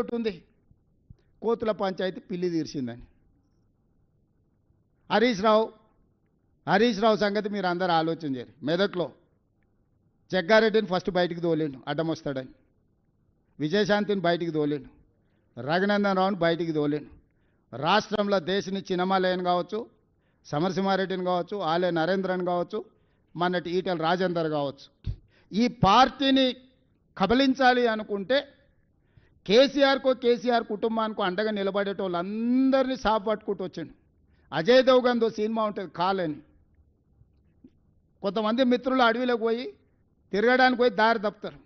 ఒకటి ఉంది, కోతుల పంచాయతీ పిల్లి తీర్చిందని. హరీష్ రావు సంగతి మీరు అందరూ ఆలోచన చేయరు. మెదక్లో జగ్గారెడ్డిని ఫస్ట్ బయటికి తోలేండు అడ్డం వస్తాడని, విజయశాంతిని బయటికి తోలేండు, రఘునందన్ రావుని బయటికి తోలేండు. రాష్ట్రంలో దేశని చిన్నమాలయని కావచ్చు, సమరసింహారెడ్డిని కావచ్చు, ఆలే నరేంద్రన్ కావచ్చు, మొన్నటి ఈటెల రాజేందర్ కావచ్చు, ఈ పార్టీని కబలించాలి అనుకుంటే కేసీఆర్ కుటుంబానికి అండగా నిలబడేటోళ్ళందరినీ సాపు పట్టుకుంటూ వచ్చిండు. అజయ్ దేవ్గన్తో సినిమా ఉంటుంది కాలని, కొంతమంది మిత్రులు అడవిలోకి పోయి తిరగడానికి పోయి దారి తప్పుతారు.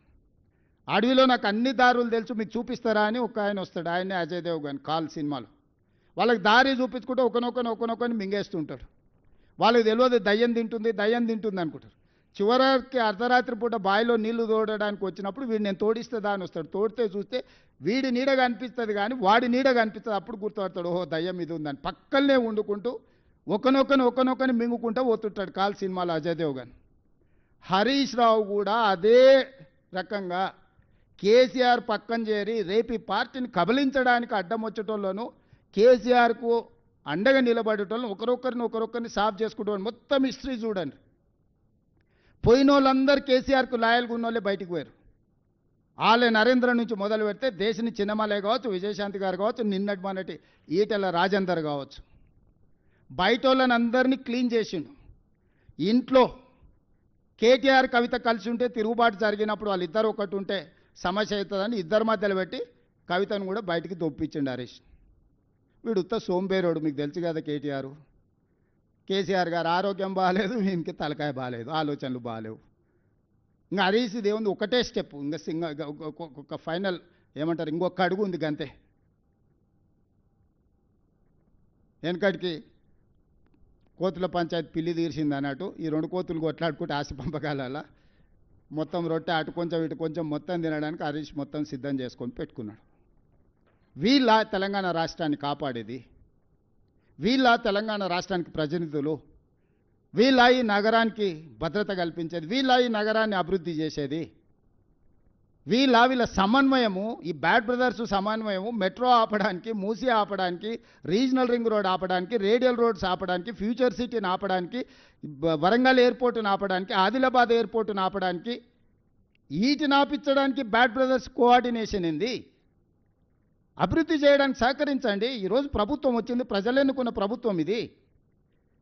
అడవిలో నాకు అన్ని దారులు తెలుసు మీకు చూపిస్తారా అని ఒక ఆయన వస్తాడు, ఆయనే అజయ్ దేవ్గన్ కాల్ సినిమాలో. వాళ్ళకి దారి చూపించుకుంటే ఒకనొకని మింగేస్తుంటారు. వాళ్ళకి తెలియదు దయ్యం తింటుంది అనుకుంటారు. చివరికి అర్ధరాత్రి పూట బావిలో నీళ్లు తోడడానికి వచ్చినప్పుడు వీడు నేను తోడిస్తే అని వస్తాడు. తోడితే చూస్తే వీడి నీడ కనిపిస్తుంది కానీ వాడి నీడ కనిపిస్తుంది. అప్పుడు గుర్తుపడతాడు, ఓహో దయ్యం ఇది ఉందని. పక్కనే వండుకుంటూ ఒకనొకని మింగుకుంటూ పోతుంటాడు కాల్ సినిమాలో అజయ్ దేవ్గన్. హరీష్ రావు కూడా అదే రకంగా కేసీఆర్ పక్కన చేరి రేపు ఈ పార్టీని కబలించడానికి అడ్డం వచ్చేటోళ్ళను, కేసీఆర్కు అండగా నిలబడేటోళ్ళను ఒకరొకరిని సాఫ్ చేసుకుంటాం. మొత్తం హిస్టరీ చూడండి. పోయిన వాళ్ళందరూ కేసీఆర్కు లాయల్గా ఉన్న వాళ్ళే బయటికి పోయారు. ఆలే నరేంద్ర నుంచి మొదలు పెడితే దేశని చిన్నమలే కావచ్చు, విజయశాంతి గారు కావచ్చు, నిన్నటి మొన్నటి ఈటెల రాజేందర్ కావచ్చు, బయట వాళ్ళని అందరినీ క్లీన్ చేసిండు. ఇంట్లో కేటీఆర్ కవిత కలిసి ఉంటే తిరుగుబాటు జరిగినప్పుడు వాళ్ళిద్దరు ఒకటి ఉంటే సమస్య అవుతుందని ఇద్దరి మధ్యలో పెట్టి కవితను కూడా బయటికి దొప్పించిండు హరీష్. వీడు ఉత్త సోంబేరోడు, మీకు తెలుసు కదా. కేసీఆర్ గారు ఆరోగ్యం బాగాలేదు, వీనికి తలకాయ బాగాలేదు, ఆలోచనలు బాగాలేవు. ఇంకా హరీష్ దేవుంది ఒకటే స్టెప్, ఇంకా ఒక ఫైనల్ ఏమంటారు, ఇంకొక అడుగు ఉంది గంతే. వెనకటికి కోతుల పంచాయతీ పిల్లి తీర్చింది అన్నట్టు ఈ రెండు కోతులు కొట్లాడుకుంటే ఆశ పంపకాల మొత్తం రొట్టె అటు కొంచెం ఇటు కొంచెం మొత్తం తినడానికి హరీష్ మొత్తం సిద్ధం చేసుకొని పెట్టుకున్నాడు. వీళ్ళ తెలంగాణ రాష్ట్రాన్ని కాపాడేది, వీళ్ళ తెలంగాణ రాష్ట్రానికి ప్రతినిధులు, వీళ్ళ ఈ నగరానికి భద్రత కల్పించేది, వీళ్ళ ఈ నగరాన్ని అభివృద్ధి చేసేది, వీళ్ళ సమన్వయము, ఈ బ్యాడ్ బ్రదర్స్ సమన్వయము మెట్రో ఆపడానికి, మూసీ ఆపడానికి, రీజనల్ రింగ్ రోడ్ ఆపడానికి, రేడియల్ రోడ్స్ ఆపడానికి, ఫ్యూచర్ సిటీని ఆపడానికి, వరంగల్ ఎయిర్పోర్టును ఆపడానికి, ఆదిలాబాద్ ఎయిర్పోర్టును ఆపడానికి, వీటిని ఆపించడానికి బ్యాడ్ బ్రదర్స్ కోఆర్డినేషన్ ఏంది? అభివృద్ధి చేయడానికి సహకరించండి. ఈరోజు ప్రభుత్వం వచ్చింది, ప్రజలు ఎన్నుకున్న ప్రభుత్వం ఇది.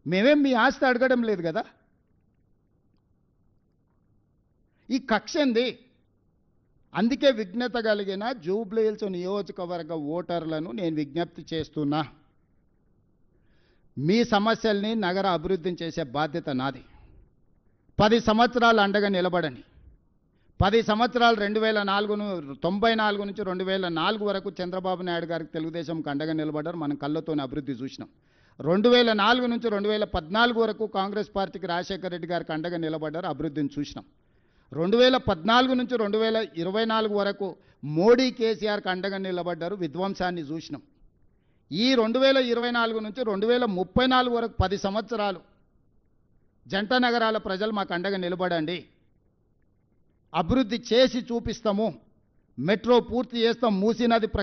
మేమేం మీ ఆస్తి అడగడం లేదు కదా. ఈ కక్ష ఏంది? అందుకే విజ్ఞత కలిగిన జూబ్లీహిల్స్ నియోజకవర్గ ఓటర్లను నేను విజ్ఞప్తి చేస్తున్నా, మీ సమస్యల్ని నగర అభివృద్ధిని చేసే బాధ్యత నాది. 10 సంవత్సరాలు అండగా నిలబడండి. 10 సంవత్సరాలు 1994 నుంచి 2004 వరకు చంద్రబాబు నాయుడు గారికి తెలుగుదేశంకి అండగా నిలబడ్డారు. మనం కళ్ళతోనే అభివృద్ధి చూసినాం. 2004 నుంచి 2014 వరకు కాంగ్రెస్ పార్టీకి రాజశేఖర రెడ్డి గారికి అండగా నిలబడ్డారు, అభివృద్ధిని చూసినాం. 2014 నుంచి 2024 వరకు మోడీ కేసీఆర్కి అండగా నిలబడ్డారు, విధ్వంసాన్ని చూసినాం. ఈ 2024 నుంచి 2034 వరకు 10 సంవత్సరాలు జంట నగరాల ప్రజలు మాకు అండగా నిలబడండి, అభివృద్ధి చేసి చూపిస్తాము, మెట్రో పూర్తి చేస్తాం, మూసీ నది